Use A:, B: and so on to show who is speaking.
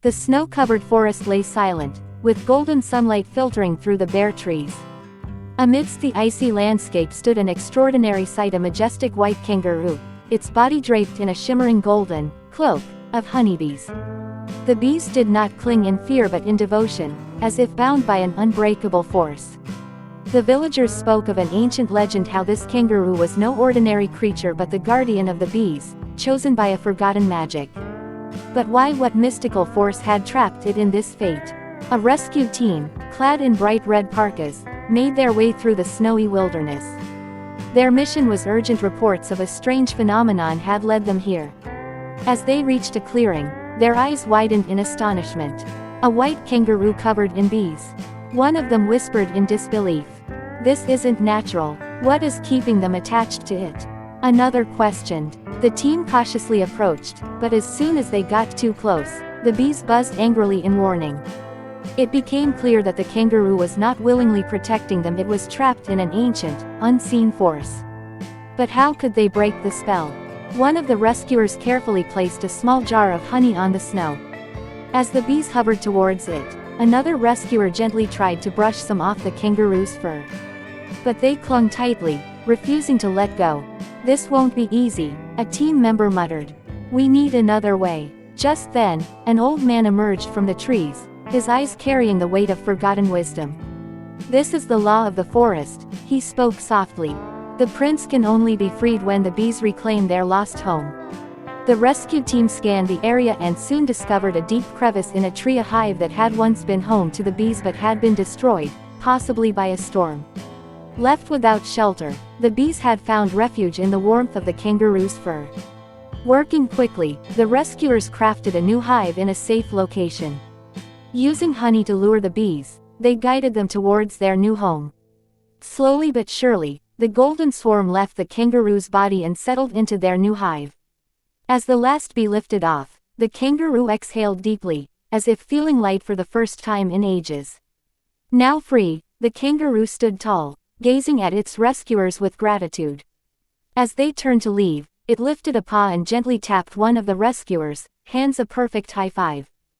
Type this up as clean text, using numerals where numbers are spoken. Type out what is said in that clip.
A: The snow-covered forest lay silent, with golden sunlight filtering through the bare trees. Amidst the icy landscape stood an extraordinary sight, a majestic white kangaroo, its body draped in a shimmering golden cloak of honeybees. The bees did not cling in fear but in devotion, as if bound by an unbreakable force. The villagers spoke of an ancient legend, how this kangaroo was no ordinary creature but the guardian of the bees, chosen by a forgotten magic. But why? What mystical force had trapped it in this fate? A rescue team, clad in bright red parkas, made their way through the snowy wilderness. Their mission was urgent. Reports of a strange phenomenon had led them here. As they reached a clearing, their eyes widened in astonishment. A white kangaroo covered in bees. One of them whispered in disbelief. "This isn't natural. What is keeping them attached to it?" Another questioned. The team cautiously approached, but as soon as they got too close, the bees buzzed angrily in warning. It became clear that the kangaroo was not willingly protecting them, it was trapped in an ancient, unseen force. But how could they break the spell? One of the rescuers carefully placed a small jar of honey on the snow. As the bees hovered towards it, another rescuer gently tried to brush some off the kangaroo's fur. But they clung tightly, refusing to let go. "This won't be easy," a team member muttered. "We need another way." Just then, an old man emerged from the trees, his eyes carrying the weight of forgotten wisdom. "This is the law of the forest," he spoke softly. "The prince can only be freed when the bees reclaim their lost home." The rescue team scanned the area and soon discovered a deep crevice in a tree, a hive that had once been home to the bees but had been destroyed, possibly by a storm. Left without shelter, the bees had found refuge in the warmth of the kangaroo's fur. Working quickly, the rescuers crafted a new hive in a safe location. Using honey to lure the bees, they guided them towards their new home. Slowly but surely, the golden swarm left the kangaroo's body and settled into their new hive. As the last bee lifted off, the kangaroo exhaled deeply, as if feeling light for the first time in ages. Now free, the kangaroo stood tall, gazing at its rescuers with gratitude. As they turned to leave, it lifted a paw and gently tapped one of the rescuers' hands, a perfect high five.